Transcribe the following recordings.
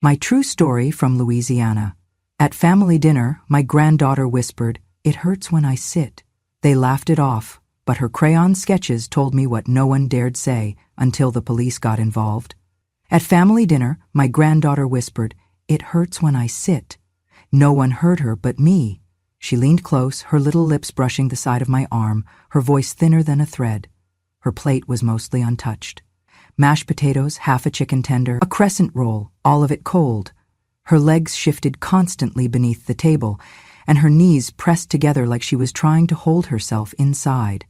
My true story from Louisiana. At family dinner, my granddaughter whispered, "It hurts when I sit." They laughed it off, but her crayon sketches told me what no one dared say until the police got involved. At family dinner, my granddaughter whispered, "It hurts when I sit." No one heard her but me. She leaned close, her little lips brushing the side of my arm, her voice thinner than a thread. Her plate was mostly untouched. Mashed potatoes, half a chicken tender, a crescent roll, all of it cold. Her legs shifted constantly beneath the table, and her knees pressed together like she was trying to hold herself inside.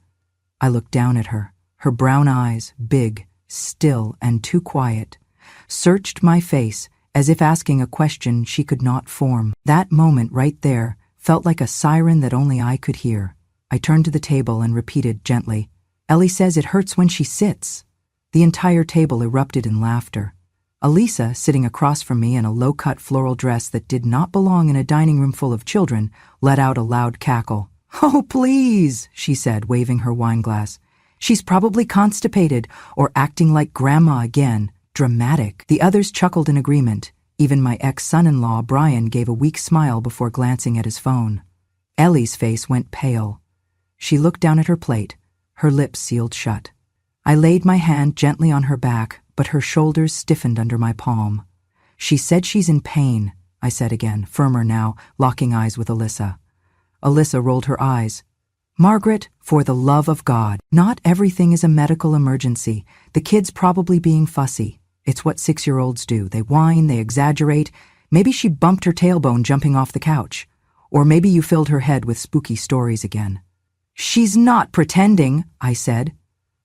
I looked down at her. Her brown eyes, big, still, and too quiet, searched my face as if asking a question she could not form. That moment right there felt like a siren that only I could hear. I turned to the table and repeated gently, "Ellie says it hurts when she sits." The entire table erupted in laughter. Elisa, sitting across from me in a low-cut floral dress that did not belong in a dining room full of children, let out a loud cackle. "Oh, please," she said, waving her wine glass. "She's probably constipated or acting like Grandma again. Dramatic." The others chuckled in agreement. Even my ex-son-in-law, Brian, gave a weak smile before glancing at his phone. Ellie's face went pale. She looked down at her plate, her lips sealed shut. I laid my hand gently on her back, but her shoulders stiffened under my palm. "She said she's in pain," I said again, firmer now, locking eyes with Alyssa. Alyssa rolled her eyes. "Margaret, for the love of God, not everything is a medical emergency. The kid's probably being fussy. It's what 6-year-olds do. They whine, they exaggerate. Maybe she bumped her tailbone jumping off the couch. Or maybe you filled her head with spooky stories again." "She's not pretending," I said.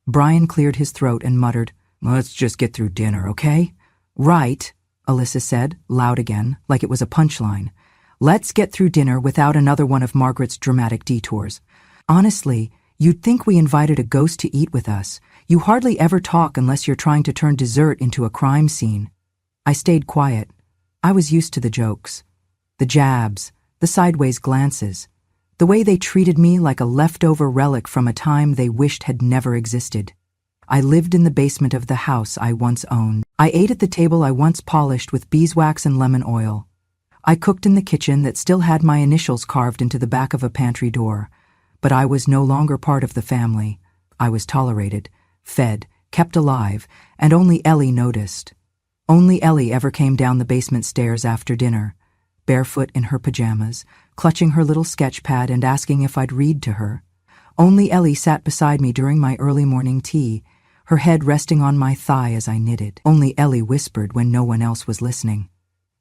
Brian cleared his throat and muttered, "Let's just get through dinner, okay?" "Right," Alyssa said, loud again, like it was a punchline. "Let's get through dinner without another one of Margaret's dramatic detours. Honestly, you'd think we invited a ghost to eat with us. You hardly ever talk unless you're trying to turn dessert into a crime scene." I stayed quiet. I was used to the jokes. The jabs, the sideways glances, the way they treated me like a leftover relic from a time they wished had never existed. I lived in the basement of the house I once owned. I ate at the table I once polished with beeswax and lemon oil. I cooked in the kitchen that still had my initials carved into the back of a pantry door. But I was no longer part of the family. I was tolerated, fed, kept alive, and only Ellie noticed. Only Ellie ever came down the basement stairs after dinner, barefoot in her pajamas, clutching her little sketch pad and asking if I'd read to her. Only Ellie sat beside me during my early morning tea, her head resting on my thigh as I knitted. Only Ellie whispered when no one else was listening.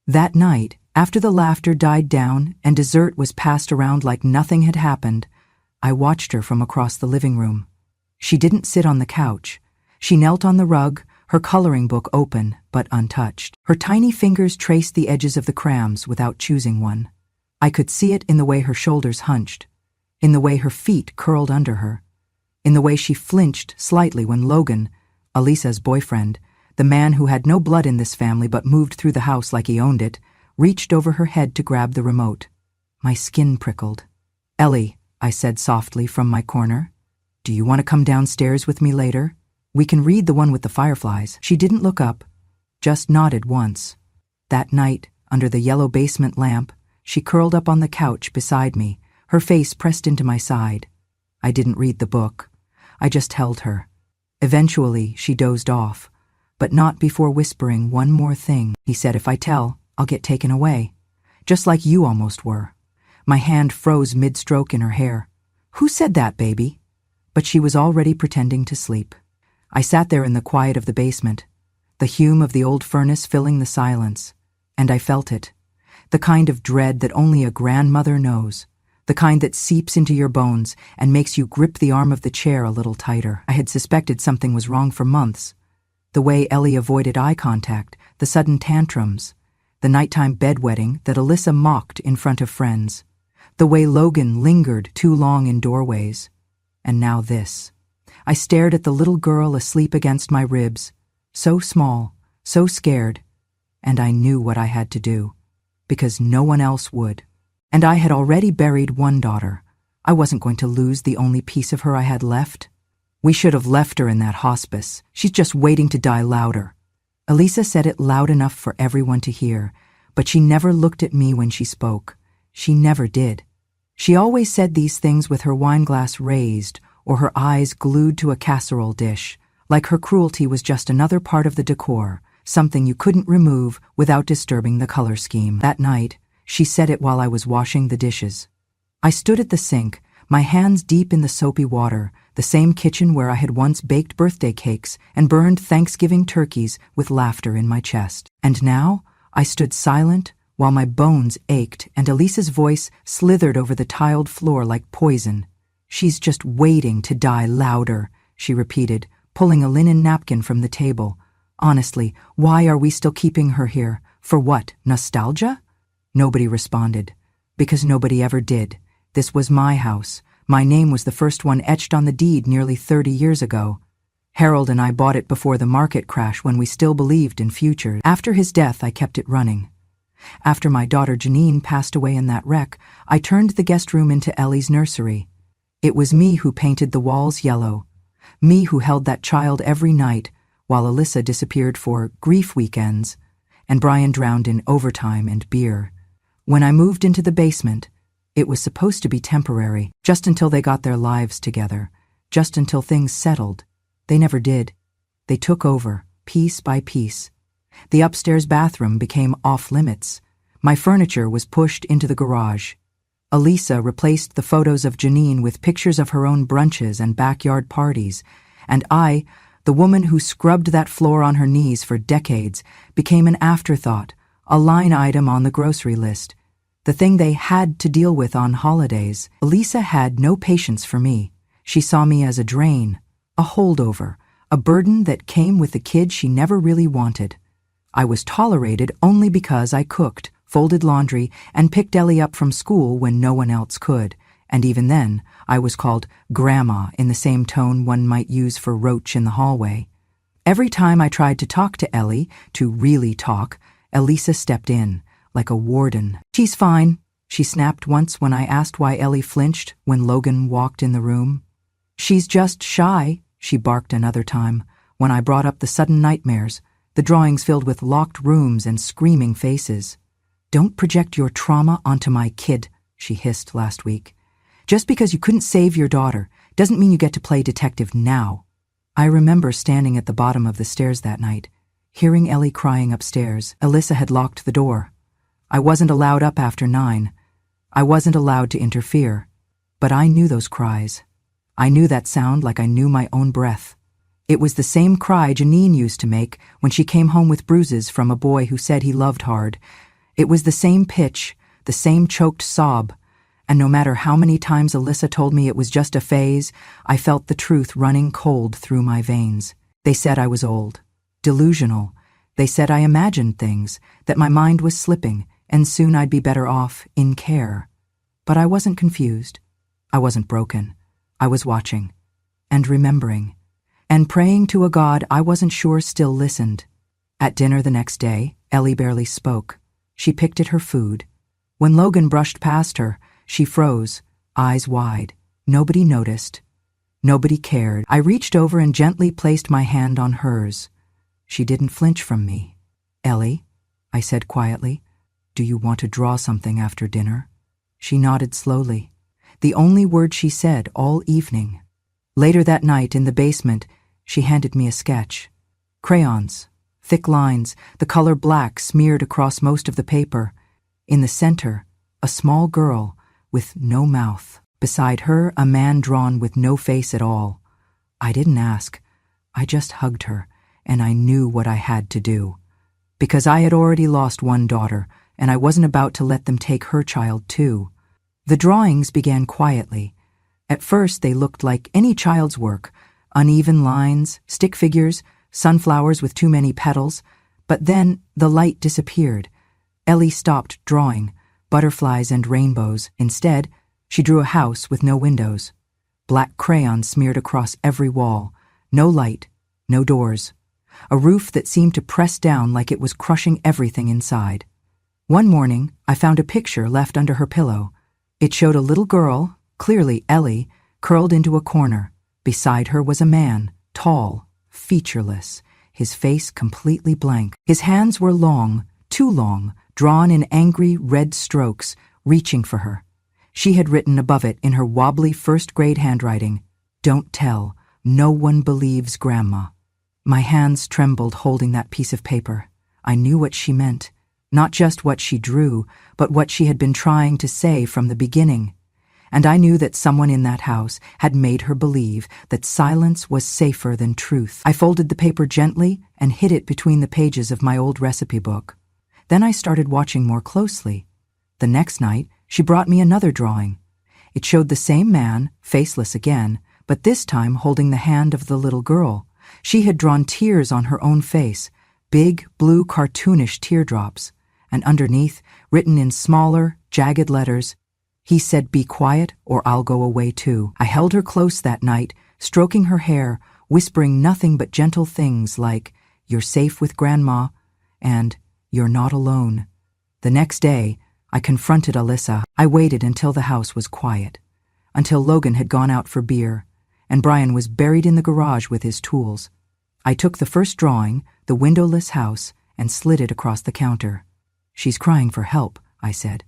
That night, after the laughter died down and dessert was passed around like nothing had happened, I watched her from across the living room. She didn't sit on the couch. She knelt on the rug, her coloring book open but untouched. Her tiny fingers traced the edges of the crayons without choosing one. I could see it in the way her shoulders hunched, in the way her feet curled under her, in the way she flinched slightly when Logan, Elisa's boyfriend, the man who had no blood in this family but moved through the house like he owned it, reached over her head to grab the remote. My skin prickled. "Ellie," I said softly from my corner, "do you want to come downstairs with me later? We can read the one with the fireflies." She didn't look up, just nodded once. That night, under the yellow basement lamp, she curled up on the couch beside me, her face pressed into my side. I didn't read the book. I just held her. Eventually, she dozed off, but not before whispering one more thing. "He said if I tell, I'll get taken away. Just like you almost were." My hand froze mid-stroke in her hair. "Who said that, baby?" But she was already pretending to sleep. I sat there in the quiet of the basement, the hume of the old furnace filling the silence, and I felt it. The kind of dread that only a grandmother knows. The kind that seeps into your bones and makes you grip the arm of the chair a little tighter. I had suspected something was wrong for months. The way Ellie avoided eye contact, the sudden tantrums, the nighttime bedwetting that Alyssa mocked in front of friends, the way Logan lingered too long in doorways. And now this. I stared at the little girl asleep against my ribs, so small, so scared, and I knew what I had to do, because no one else would. And I had already buried one daughter. I wasn't going to lose the only piece of her I had left. We should have left her in that hospice. She's just waiting to die louder. Elisa said it loud enough for everyone to hear, but she never looked at me when she spoke. She never did. She always said these things with her wineglass raised or her eyes glued to a casserole dish, like her cruelty was just another part of the decor, something you couldn't remove without disturbing the color scheme. That night, she said it while I was washing the dishes. I stood at the sink, my hands deep in the soapy water, the same kitchen where I had once baked birthday cakes and burned Thanksgiving turkeys with laughter in my chest. And now, I stood silent while my bones ached and Elisa's voice slithered over the tiled floor like poison. "She's just waiting to die louder," she repeated, pulling a linen napkin from the table. "Honestly, why are we still keeping her here? For what, nostalgia?" Nobody responded. Because nobody ever did. This was my house. My name was the first one etched on the deed nearly 30 years ago. Harold and I bought it before the market crash when we still believed in futures. After his death, I kept it running. After my daughter Janine passed away in that wreck, I turned the guest room into Ellie's nursery. It was me who painted the walls yellow. Me who held that child every night while Alyssa disappeared for grief weekends and Brian drowned in overtime and beer. When I moved into the basement, it was supposed to be temporary, just until they got their lives together, just until things settled. They never did. They took over, piece by piece. The upstairs bathroom became off-limits. My furniture was pushed into the garage. Elisa replaced the photos of Janine with pictures of her own brunches and backyard parties, and I, the woman who scrubbed that floor on her knees for decades, became an afterthought, a line item on the grocery list. The thing they had to deal with on holidays. Elisa had no patience for me. She saw me as a drain, a holdover, a burden that came with the kid she never really wanted. I was tolerated only because I cooked, folded laundry, and picked Ellie up from school when no one else could, and even then, I was called Grandma in the same tone one might use for Roach in the hallway. Every time I tried to talk to Ellie, to really talk, Elisa stepped in, like a warden. "She's fine," she snapped once when I asked why Ellie flinched when Logan walked in the room. "She's just shy," she barked another time, when I brought up the sudden nightmares, the drawings filled with locked rooms and screaming faces. "Don't project your trauma onto my kid," she hissed last week. "Just because you couldn't save your daughter doesn't mean you get to play detective now." I remember standing at the bottom of the stairs that night, hearing Ellie crying upstairs. Elisa had locked the door. I wasn't allowed up after 9. I wasn't allowed to interfere. But I knew those cries. I knew that sound like I knew my own breath. It was the same cry Janine used to make when she came home with bruises from a boy who said he loved hard. It was the same pitch, the same choked sob, and no matter how many times Alyssa told me it was just a phase, I felt the truth running cold through my veins. They said I was old, delusional. They said I imagined things, that my mind was slipping, and soon I'd be better off in care. But I wasn't confused. I wasn't broken. I was watching, and remembering, and praying to a God I wasn't sure still listened. At dinner the next day, Ellie barely spoke. She picked at her food. When Logan brushed past her, she froze, eyes wide. Nobody noticed. Nobody cared. I reached over and gently placed my hand on hers. She didn't flinch from me. "Ellie," I said quietly, "do you want to draw something after dinner?" She nodded slowly, the only word she said all evening. Later that night in the basement, she handed me a sketch. Crayons, thick lines, the color black smeared across most of the paper. In the center, a small girl with no mouth. Beside her, a man drawn with no face at all. I didn't ask. I just hugged her, and I knew what I had to do. Because I had already lost one daughter, and I wasn't about to let them take her child too. The drawings began quietly. At first they looked like any child's work, uneven lines, stick figures, sunflowers with too many petals, but then the light disappeared. Ellie stopped drawing, butterflies and rainbows. Instead, she drew a house with no windows. Black crayon smeared across every wall, no light, no doors. A roof that seemed to press down like it was crushing everything inside. One morning, I found a picture left under her pillow. It showed a little girl, clearly Ellie, curled into a corner. Beside her was a man, tall, featureless, his face completely blank. His hands were long, too long, drawn in angry red strokes, reaching for her. She had written above it in her wobbly first-grade handwriting, "Don't tell. No one believes Grandma." My hands trembled holding that piece of paper. I knew what she meant. Not just what she drew, but what she had been trying to say from the beginning. And I knew that someone in that house had made her believe that silence was safer than truth. I folded the paper gently and hid it between the pages of my old recipe book. Then I started watching more closely. The next night, she brought me another drawing. It showed the same man, faceless again, but this time holding the hand of the little girl. She had drawn tears on her own face, big, blue, cartoonish teardrops, and underneath, written in smaller, jagged letters, he said, "Be quiet or I'll go away too." I held her close that night, stroking her hair, whispering nothing but gentle things like, "You're safe with Grandma," and "You're not alone." The next day, I confronted Alyssa. I waited until the house was quiet, until Logan had gone out for beer, and Brian was buried in the garage with his tools. I took the first drawing, the windowless house, and slid it across the counter. "She's crying for help," I said.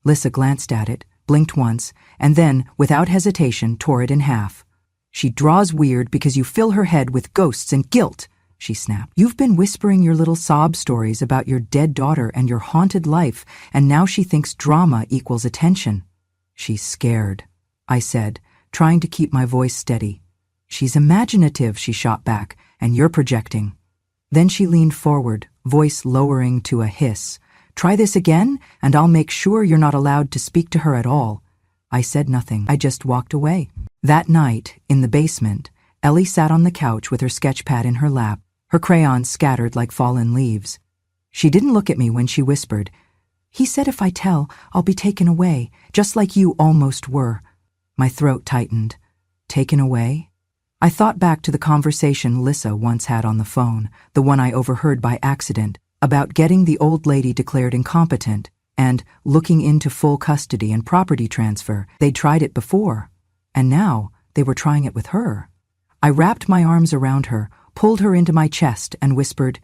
Lyssa glanced at it, blinked once, and then, without hesitation, tore it in half. "She draws weird because you fill her head with ghosts and guilt," she snapped. "You've been whispering your little sob stories about your dead daughter and your haunted life, and now she thinks drama equals attention." "She's scared," I said, trying to keep my voice steady. "She's imaginative," she shot back, "and you're projecting." Then she leaned forward, voice lowering to a hiss. "Try this again, and I'll make sure you're not allowed to speak to her at all." I said nothing. I just walked away. That night, in the basement, Ellie sat on the couch with her sketch pad in her lap, her crayons scattered like fallen leaves. She didn't look at me when she whispered, "He said if I tell, I'll be taken away, just like you almost were." My throat tightened. Taken away? I thought back to the conversation Lyssa once had on the phone, the one I overheard by accident, about getting the old lady declared incompetent and looking into full custody and property transfer. They'd tried it before, and now they were trying it with her. I wrapped my arms around her, pulled her into my chest, and whispered,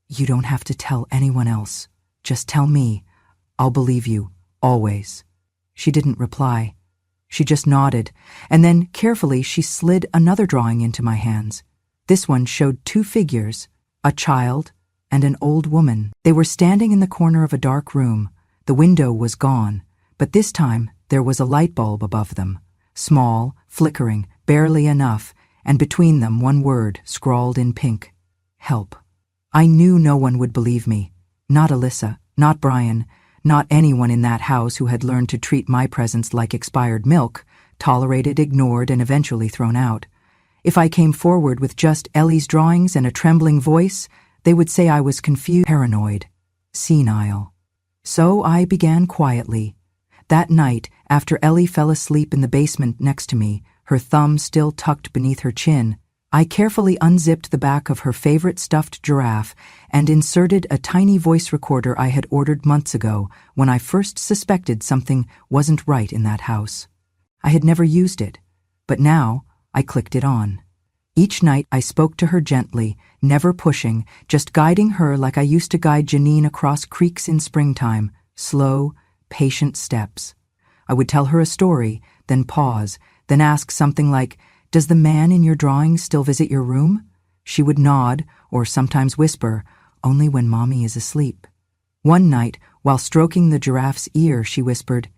"You don't have to tell anyone else. Just tell me. I'll believe you, always." She didn't reply. She just nodded, and then carefully she slid another drawing into my hands. This one showed two figures, a child and an old woman. They were standing in the corner of a dark room. The window was gone, but this time there was a light bulb above them, small, flickering, barely enough, and between them one word scrawled in pink: help. I knew no one would believe me. Not Alyssa, not Brian, not anyone in that house who had learned to treat my presence like expired milk, tolerated, ignored, and eventually thrown out. If I came forward with just Ellie's drawings and a trembling voice, they would say I was confused, paranoid, senile. So I began quietly. That night, after Ellie fell asleep in the basement next to me, her thumb still tucked beneath her chin, I carefully unzipped the back of her favorite stuffed giraffe and inserted a tiny voice recorder I had ordered months ago when I first suspected something wasn't right in that house. I had never used it, but now I clicked it on. Each night I spoke to her gently, never pushing, just guiding her like I used to guide Janine across creeks in springtime, slow, patient steps. I would tell her a story, then pause, then ask something like, "Does the man in your drawing still visit your room?" She would nod, or sometimes whisper, "Only when Mommy is asleep." One night, while stroking the giraffe's ear, she whispered,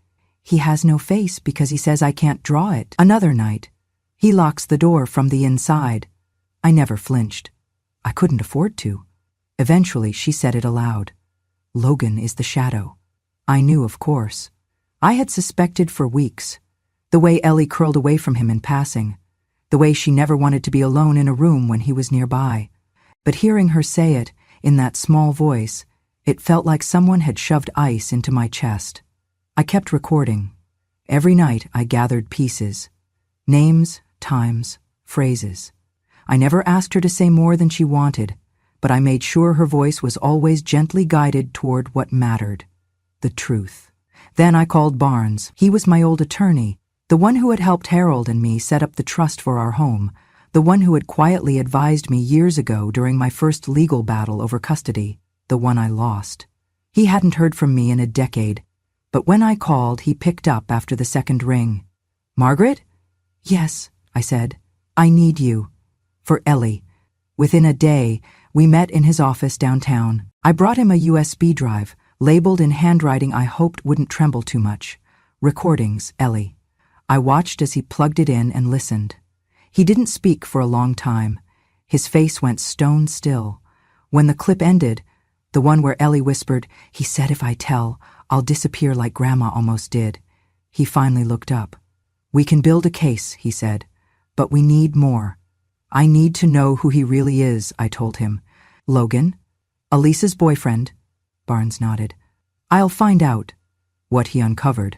"He has no face because he says I can't draw it." Another night, "He locks the door from the inside." I never flinched. I couldn't afford to. Eventually, she said it aloud. "Logan is the shadow." I knew, of course. I had suspected for weeks. The way Ellie curled away from him in passing. The way she never wanted to be alone in a room when he was nearby. But hearing her say it, in that small voice, it felt like someone had shoved ice into my chest. I kept recording. Every night I gathered pieces. Names, times, phrases. I never asked her to say more than she wanted, but I made sure her voice was always gently guided toward what mattered. The truth. Then I called Barnes. He was my old attorney, the one who had helped Harold and me set up the trust for our home, the the one who had quietly advised me years ago during my first legal battle over custody, the one I lost. He hadn't heard from me in a decade, but when I called, he picked up after the second ring. "Margaret?" "Yes," I said. "I need you." "For Ellie." Within a day, we met in his office downtown. I brought him a USB drive, labeled in handwriting I hoped wouldn't tremble too much. "Recordings, Ellie." I watched as he plugged it in and listened. He didn't speak for a long time. His face went stone still. When the clip ended, the one where Ellie whispered, "He said if I tell, I'll disappear like Grandma almost did," he finally looked up. "We can build a case," he said, "but we need more. I need to know who he really is," I told him. "Logan? Elisa's boyfriend?" Barnes nodded. "I'll find out." What he uncovered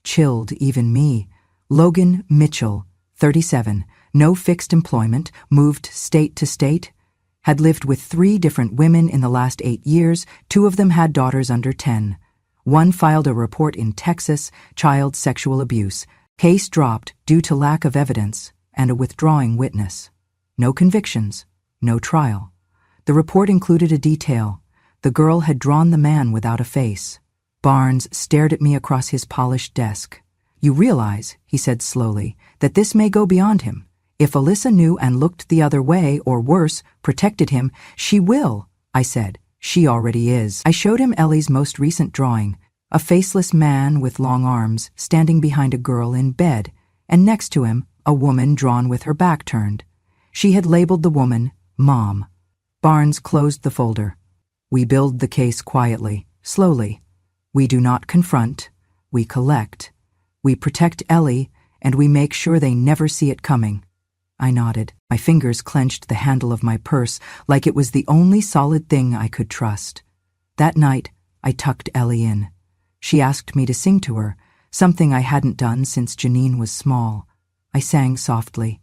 chilled even me. Logan Mitchell, 37, no fixed employment, moved state to state, had lived with 3 different women in the last 8 years, 2 of them had daughters under 10. One filed a report in Texas, child sexual abuse. Case dropped due to lack of evidence and a withdrawing witness. No convictions, no trial. The report included a detail. The girl had drawn the man without a face. Barnes stared at me across his polished desk. "You realize," he said slowly, "that this may go beyond him. If Elisa knew and looked the other way, or worse, protected him, she will," I said. "She already is." I showed him Ellie's most recent drawing, a faceless man with long arms standing behind a girl in bed, and next to him, a woman drawn with her back turned. She had labeled the woman Mom. Barnes closed the folder. "We build the case quietly, slowly. We do not confront, we collect. We protect Ellie, and we make sure they never see it coming." I nodded. My fingers clenched the handle of my purse like it was the only solid thing I could trust. That night, I tucked Ellie in. She asked me to sing to her, something I hadn't done since Janine was small. I sang softly.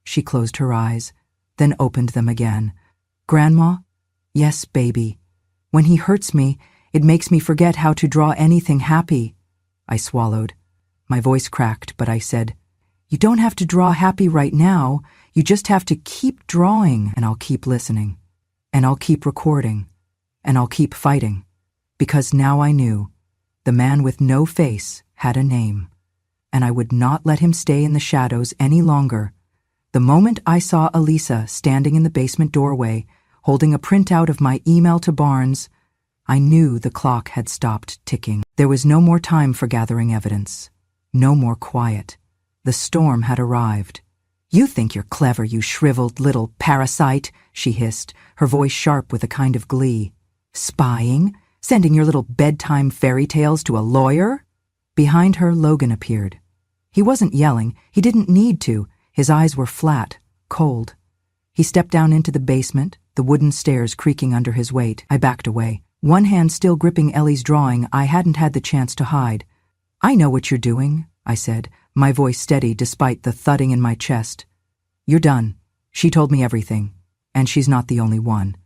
She closed her eyes, then opened them again. "Grandma?" "Yes, baby. When he hurts me, it makes me forget how to draw anything happy." I swallowed. My voice cracked, but I said, "You don't have to draw happy right now. You just have to keep drawing, and I'll keep listening. And I'll keep recording. And I'll keep fighting." Because now I knew the man with no face had a name, and I would not let him stay in the shadows any longer. The moment I saw Elisa standing in the basement doorway, holding a printout of my email to Barnes, I knew the clock had stopped ticking. There was no more time for gathering evidence. No more quiet. The storm had arrived. "You think you're clever, you shriveled little parasite," she hissed, her voice sharp with a kind of glee. "Spying? Sending your little bedtime fairy tales to a lawyer?" Behind her, Logan appeared. He wasn't yelling. He didn't need to. His eyes were flat, cold. He stepped down into the basement, the wooden stairs creaking under his weight. I backed away, one hand still gripping Ellie's drawing I hadn't had the chance to hide. "I know what you're doing," I said, my voice steady despite the thudding in my chest. "You're done. She told me everything, and she's not the only one."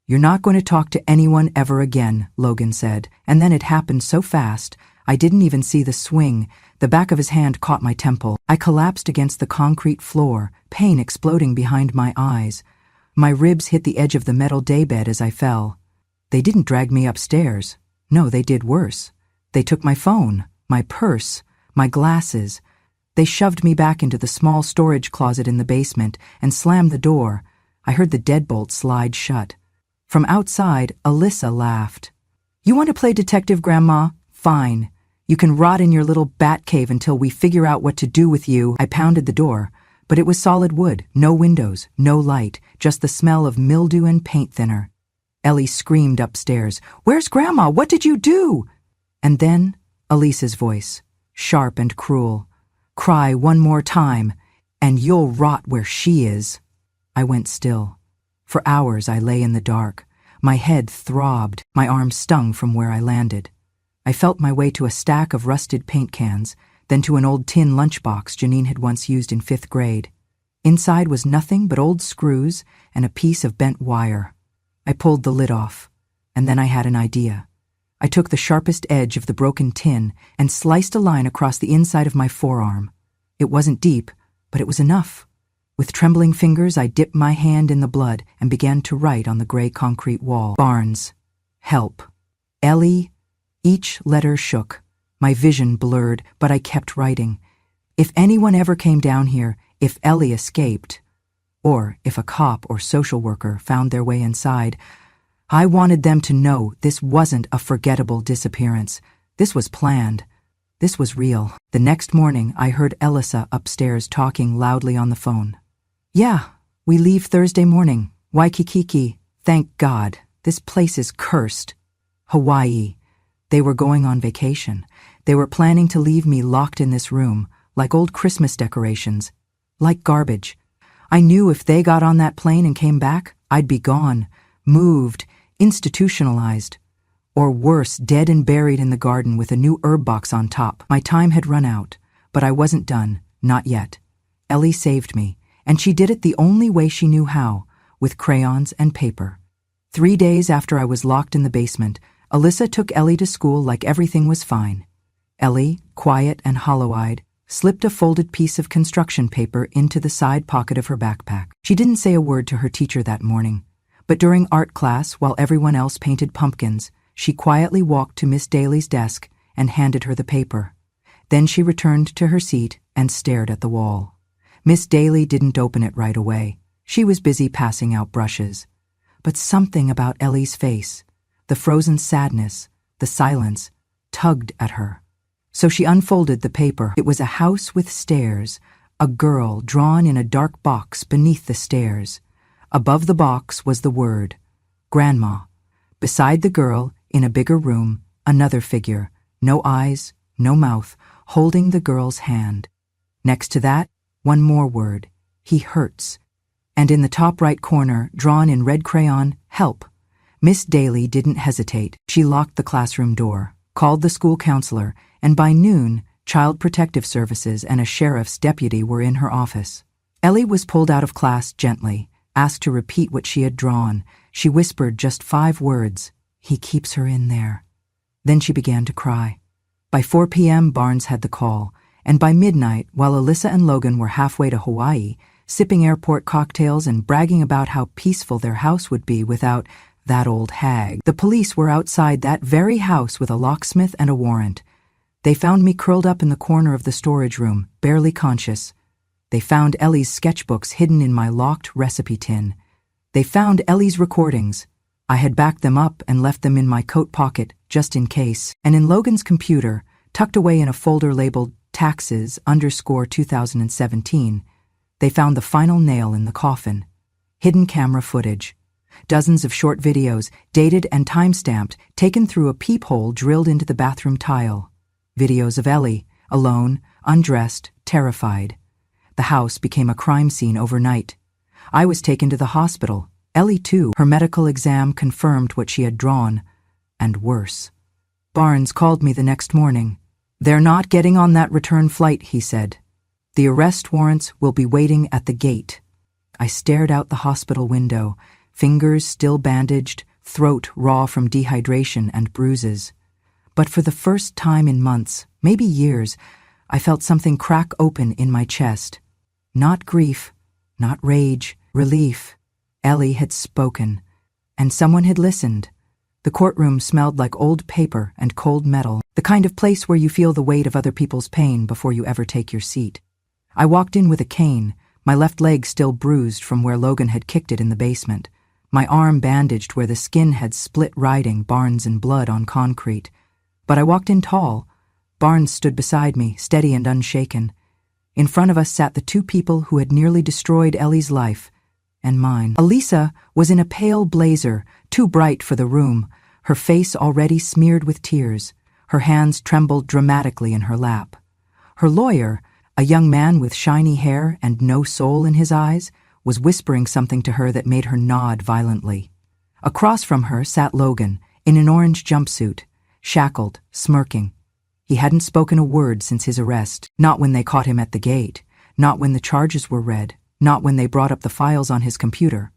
"You're not going to talk to anyone ever again," Logan said, and then it happened so fast, I didn't even see the swing. The back of his hand caught my temple. I collapsed against the concrete floor, pain exploding behind my eyes. My ribs hit the edge of the metal daybed as I fell. They didn't drag me upstairs. No, they did worse. They took my phone, my purse, my glasses. They shoved me back into the small storage closet in the basement and slammed the door. I heard the deadbolt slide shut. From outside, Elisa laughed. "You want to play detective, Grandma? Fine. You can rot in your little bat cave until we figure out what to do with you." I pounded the door, but it was solid wood, no windows, no light, just the smell of mildew and paint thinner. Ellie screamed upstairs, "Where's Grandma? What did you do?" And then Elisa's voice, sharp and cruel. "Cry one more time, and you'll rot where she is." I went still. For hours I lay in the dark. My head throbbed, my arms stung from where I landed. I felt my way to a stack of rusted paint cans, then to an old tin lunchbox Janine had once used in 5th grade. Inside was nothing but old screws and a piece of bent wire. I pulled the lid off, and then I had an idea. I took the sharpest edge of the broken tin and sliced a line across the inside of my forearm. It wasn't deep, but it was enough. With trembling fingers, I dipped my hand in the blood and began to write on the gray concrete wall. Barnes. Help. Ellie. Each letter shook. My vision blurred, but I kept writing. If anyone ever came down here, if Ellie escaped, or if a cop or social worker found their way inside, I wanted them to know this wasn't a forgettable disappearance. This was planned. This was real. The next morning, I heard Elisa upstairs talking loudly on the phone. Yeah, we leave Thursday morning. Waikiki. Thank God. This place is cursed. Hawaii. They were going on vacation. They were planning to leave me locked in this room, like old Christmas decorations, like garbage. I knew if they got on that plane and came back, I'd be gone, moved, institutionalized. Or worse, dead and buried in the garden with a new herb box on top. My time had run out, but I wasn't done, not yet. Ellie saved me, and she did it the only way she knew how, with crayons and paper. 3 days after I was locked in the basement, Alyssa took Ellie to school like everything was fine. Ellie, quiet and hollow-eyed, slipped a folded piece of construction paper into the side pocket of her backpack. She didn't say a word to her teacher that morning, but during art class, while everyone else painted pumpkins, she quietly walked to Miss Daly's desk and handed her the paper. Then she returned to her seat and stared at the wall. Miss Daly didn't open it right away. She was busy passing out brushes. But something about Ellie's face, the frozen sadness, the silence, tugged at her. So she unfolded the paper. It was a house with stairs, a girl drawn in a dark box beneath the stairs. Above the box was the word, Grandma. Beside the girl, in a bigger room, another figure, no eyes, no mouth, holding the girl's hand. Next to that, one more word, he hurts. And in the top right corner, drawn in red crayon, help. Miss Daly didn't hesitate. She locked the classroom door, called the school counselor, and by noon, Child Protective Services and a sheriff's deputy were in her office. Ellie was pulled out of class gently, asked to repeat what she had drawn. She whispered just 5 words, he keeps her in there. Then she began to cry. By 4 p.m., Barnes had the call, and by midnight, while Alyssa and Logan were halfway to Hawaii, sipping airport cocktails and bragging about how peaceful their house would be without that old hag, the police were outside that very house with a locksmith and a warrant. They found me curled up in the corner of the storage room, barely conscious. They found Ellie's sketchbooks hidden in my locked recipe tin. They found Ellie's recordings. I had backed them up and left them in my coat pocket, just in case. And in Logan's computer, tucked away in a folder labeled Taxes_2017, they found the final nail in the coffin. Hidden camera footage. Dozens of short videos, dated and time-stamped, taken through a peephole drilled into the bathroom tile. Videos of Ellie, alone, undressed, terrified. The house became a crime scene overnight. I was taken to the hospital. Ellie, too. Her medical exam confirmed what she had drawn, and worse. Barnes called me the next morning. They're not getting on that return flight, he said. The arrest warrants will be waiting at the gate. I stared out the hospital window, fingers still bandaged, throat raw from dehydration and bruises. But for the first time in months, maybe years, I felt something crack open in my chest. Not grief, not rage, relief. Ellie had spoken, and someone had listened. The courtroom smelled like old paper and cold metal, the kind of place where you feel the weight of other people's pain before you ever take your seat. I walked in with a cane, my left leg still bruised from where Logan had kicked it in the basement, my arm bandaged where the skin had split riding Barnes in blood on concrete. But I walked in tall. Barnes stood beside me, steady and unshaken. In front of us sat the 2 people who had nearly destroyed Ellie's life, and mine. Elisa was in a pale blazer, too bright for the room, her face already smeared with tears. Her hands trembled dramatically in her lap. Her lawyer, a young man with shiny hair and no soul in his eyes, was whispering something to her that made her nod violently. Across from her sat Logan, in an orange jumpsuit, shackled, smirking. He hadn't spoken a word since his arrest, not when they caught him at the gate, not when the charges were read, not when they brought up the files on his computer.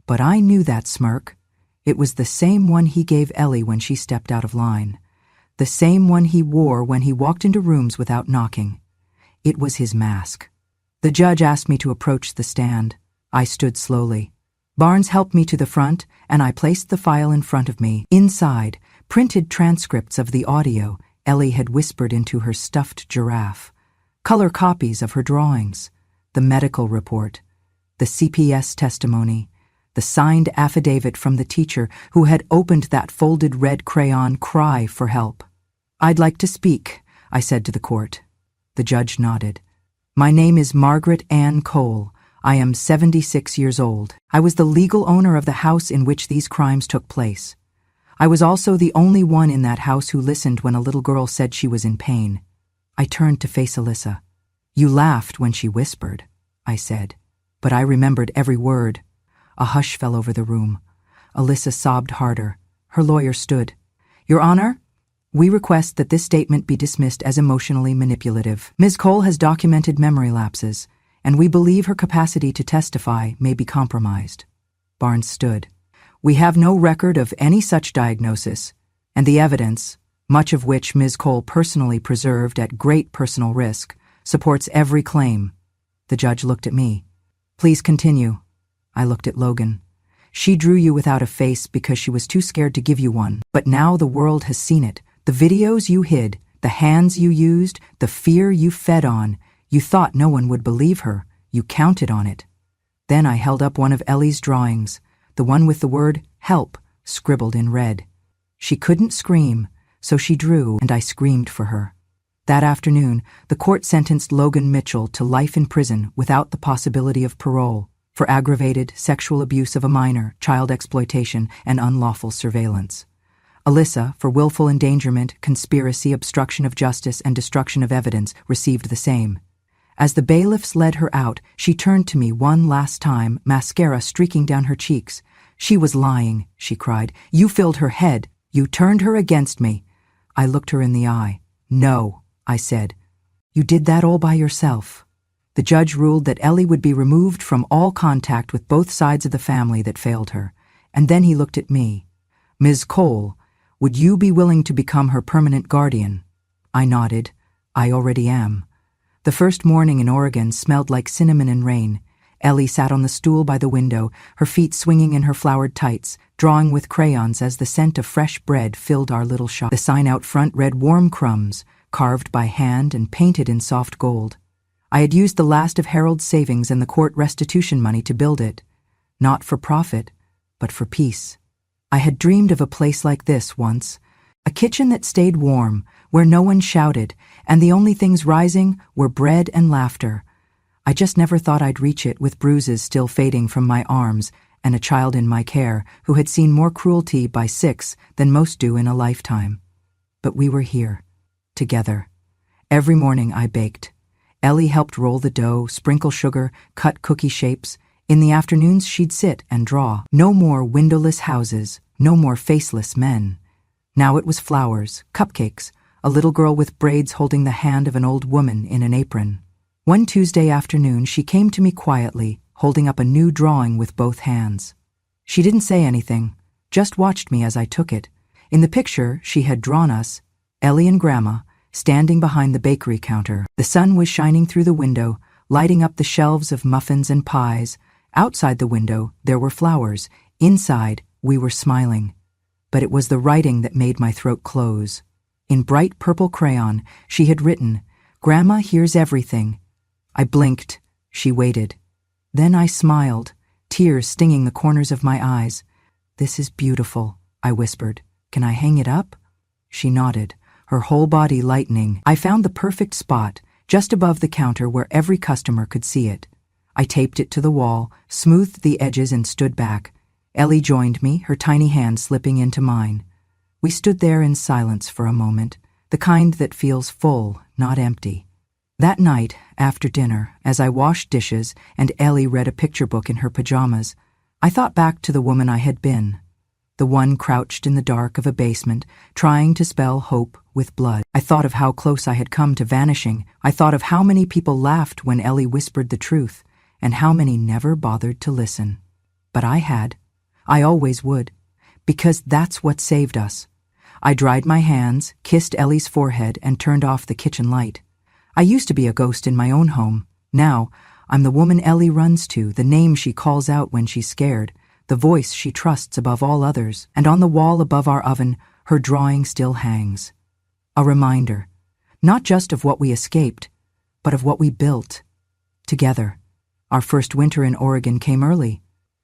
But I knew that smirk. It was the same one he gave Ellie when she stepped out of line. The same one he wore when he walked into rooms without knocking. It was his mask. The judge asked me to approach the stand. I stood slowly. Barnes helped me to the front, and I placed the file in front of me. Inside, printed transcripts of the audio Ellie had whispered into her stuffed giraffe, color copies of her drawings, the medical report, the CPS testimony, the signed affidavit from the teacher who had opened that folded red crayon cry for help. "I'd like to speak," I said to the court. The judge nodded. "My name is Margaret Ann Cole. I am 76 years old. I was the legal owner of the house in which these crimes took place. I was also the only one in that house who listened when a little girl said she was in pain." I turned to face Alyssa. "You laughed when she whispered," I said, "but I remembered every word." A hush fell over the room. Alyssa sobbed harder. Her lawyer stood. "Your Honor, we request that this statement be dismissed as emotionally manipulative. Ms. Cole has documented memory lapses, and we believe her capacity to testify may be compromised." Barnes stood. "We have no record of any such diagnosis, and the evidence, much of which Ms. Cole personally preserved at great personal risk, supports every claim." The judge looked at me. "Please continue." I looked at Logan. "She drew you without a face because she was too scared to give you one, but now the world has seen it. The videos you hid, the hands you used, the fear you fed on. You thought no one would believe her. You counted on it." Then I held up one of Ellie's drawings, the one with the word "help" scribbled in red. She couldn't scream, so she drew, and I screamed for her. That afternoon, the court sentenced Logan Mitchell to life in prison without the possibility of parole for aggravated sexual abuse of a minor, child exploitation, and unlawful surveillance. Alyssa, for willful endangerment, conspiracy, obstruction of justice, and destruction of evidence, received the same. As the bailiffs led her out, she turned to me one last time, mascara streaking down her cheeks. "She was lying," she cried. "You filled her head. You turned her against me." I looked her in the eye. "No," I said. "You did that all by yourself." The judge ruled that Ellie would be removed from all contact with both sides of the family that failed her, and then he looked at me. "Ms. Cole, would you be willing to become her permanent guardian?" I nodded. "I already am." The first morning in Oregon smelled like cinnamon and rain. Ellie sat on the stool by the window, her feet swinging in her flowered tights, drawing with crayons as the scent of fresh bread filled our little shop. The sign out front read "Warm Crumbs," carved by hand and painted in soft gold. I had used the last of Harold's savings and the court restitution money to build it, not for profit, but for peace. I had dreamed of a place like this once, a kitchen that stayed warm, where no one shouted, and the only things rising were bread and laughter. I just never thought I'd reach it with bruises still fading from my arms and a child in my care who had seen more cruelty by 6 than most do in a lifetime. But we were here, together. Every morning I baked. Ellie helped roll the dough, sprinkle sugar, cut cookie shapes. In the afternoons she'd sit and draw. No more windowless houses, no more faceless men. Now it was flowers, cupcakes, a little girl with braids holding the hand of an old woman in an apron. One Tuesday afternoon she came to me quietly, holding up a new drawing with both hands. She didn't say anything, just watched me as I took it. In the picture she had drawn us, Ellie and Grandma, standing behind the bakery counter. The sun was shining through the window, lighting up the shelves of muffins and pies. Outside the window, there were flowers. Inside, we were smiling. But it was the writing that made my throat close. In bright purple crayon, she had written, "Grandma hears everything." I blinked. She waited. Then I smiled, tears stinging the corners of my eyes. "This is beautiful," I whispered. "Can I hang it up?" She nodded, her whole body lightening. I found the perfect spot, just above the counter where every customer could see it. I taped it to the wall, smoothed the edges, and stood back. Ellie joined me, her tiny hand slipping into mine. We stood there in silence for a moment, the kind that feels full, not empty. That night, after dinner, as I washed dishes and Ellie read a picture book in her pajamas, I thought back to the woman I had been, the one crouched in the dark of a basement, trying to spell hope with blood. I thought of how close I had come to vanishing. I thought of how many people laughed when Ellie whispered the truth, and how many never bothered to listen. But I had. I always would, because that's what saved us. I dried my hands, kissed Ellie's forehead, and turned off the kitchen light. I used to be a ghost in my own home. Now, I'm the woman Ellie runs to, the name she calls out when she's scared, the voice she trusts above all others, and on the wall above our oven, her drawing still hangs. A reminder, not just of what we escaped, but of what we built. Together. Our first winter in Oregon came early.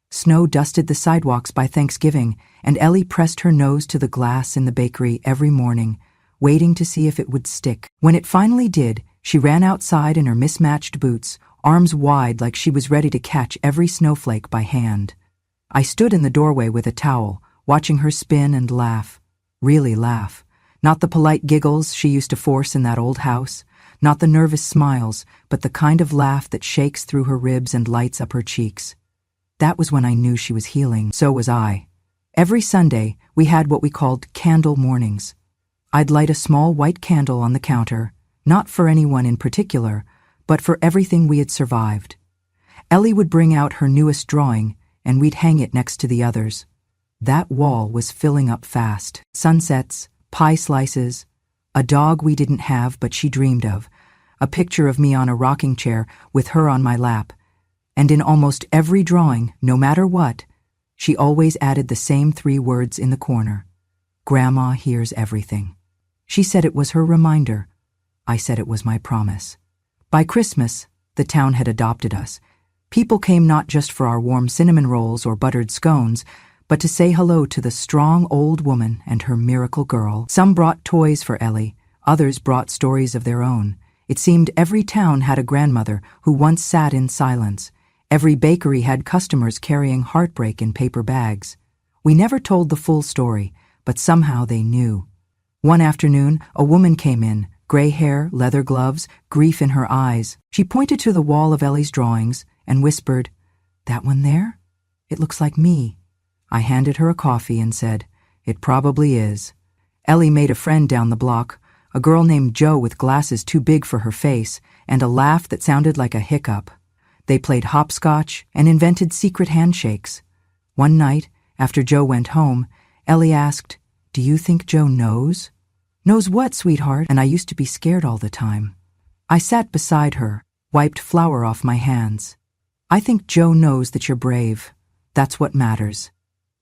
Snow dusted the sidewalks by Thanksgiving, and Ellie pressed her nose to the glass in the bakery every morning, waiting to see if it would stick. When it finally did, she ran outside in her mismatched boots, arms wide like she was ready to catch every snowflake by hand. I stood in the doorway with a towel, watching her spin and laugh. Really laugh. Not the polite giggles she used to force in that old house, not the nervous smiles, but the kind of laugh that shakes through her ribs and lights up her cheeks. That was when I knew she was healing. So was I. Every Sunday, we had what we called candle mornings. I'd light a small white candle on the counter, not for anyone in particular, but for everything we had survived. Ellie would bring out her newest drawing, and we'd hang it next to the others. That wall was filling up fast. Sunsets, pie slices, a dog we didn't have but she dreamed of, a picture of me on a rocking chair with her on my lap. And in almost every drawing, no matter what, she always added the same 3 words in the corner. Grandma hears everything. She said it was her reminder. I said it was my promise. By Christmas, the town had adopted us. People came not just for our warm cinnamon rolls or buttered scones, but to say hello to the strong old woman and her miracle girl. Some brought toys for Ellie, others brought stories of their own. It seemed every town had a grandmother who once sat in silence. Every bakery had customers carrying heartbreak in paper bags. We never told the full story, but somehow they knew. One afternoon, a woman came in, gray hair, leather gloves, grief in her eyes. She pointed to the wall of Ellie's drawings and whispered, "That one there? It looks like me." I handed her a coffee and said, "It probably is." Ellie made a friend down the block, a girl named Jo with glasses too big for her face and a laugh that sounded like a hiccup. They played hopscotch and invented secret handshakes. One night, after Jo went home, Ellie asked, "Do you think Jo knows?" "Knows what, sweetheart?" And I used to be scared all the time. I sat beside her, wiped flour off my hands. "I think Jo knows that you're brave. That's what matters."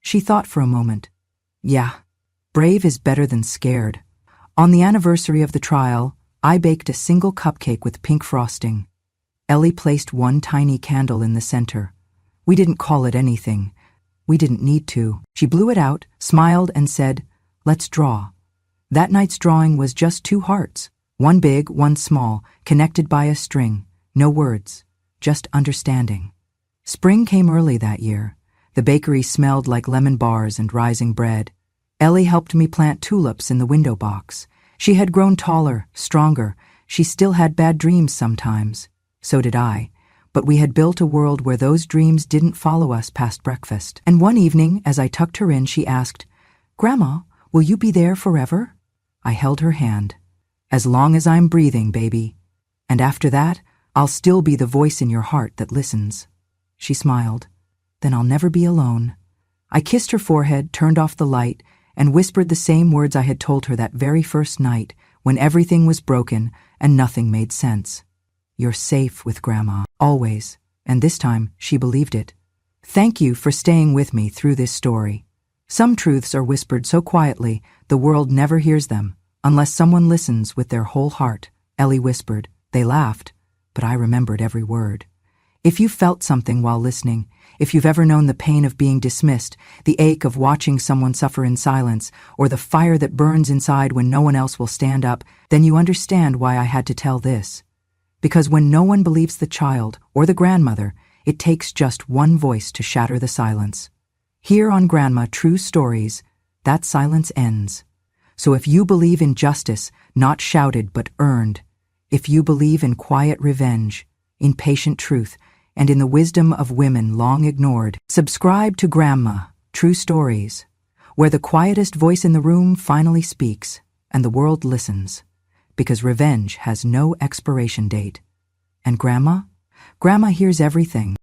She thought for a moment. "Yeah, brave is better than scared." On the anniversary of the trial, I baked a single cupcake with pink frosting. Ellie placed one tiny candle in the center. We didn't call it anything. We didn't need to. She blew it out, smiled, and said, "Let's draw." That night's drawing was just 2 hearts, one big, one small, connected by a string. No words, just understanding. Spring came early that year. The bakery smelled like lemon bars and rising bread. Ellie helped me plant tulips in the window box. She had grown taller, stronger. She still had bad dreams sometimes. So did I. But we had built a world where those dreams didn't follow us past breakfast. And one evening, as I tucked her in, she asked, "Grandma, will you be there forever?" I held her hand. "As long as I'm breathing, baby. And after that, I'll still be the voice in your heart that listens." She smiled. "Then I'll never be alone." I kissed her forehead, turned off the light, and whispered the same words I had told her that very first night, when everything was broken and nothing made sense. "You're safe with Grandma, always." And this time, she believed it. Thank you for staying with me through this story. Some truths are whispered so quietly, the world never hears them, unless someone listens with their whole heart. Ellie whispered. They laughed, but I remembered every word. If you felt something while listening, if you've ever known the pain of being dismissed, the ache of watching someone suffer in silence, or the fire that burns inside when no one else will stand up, then you understand why I had to tell this. Because when no one believes the child or the grandmother, it takes just one voice to shatter the silence. Here on Grandma True Stories, that silence ends. So if you believe in justice, not shouted but earned, if you believe in quiet revenge, in patient truth, and in the wisdom of women long ignored, subscribe to Grandma True Stories, where the quietest voice in the room finally speaks and the world listens, because revenge has no expiration date. And Grandma hears everything.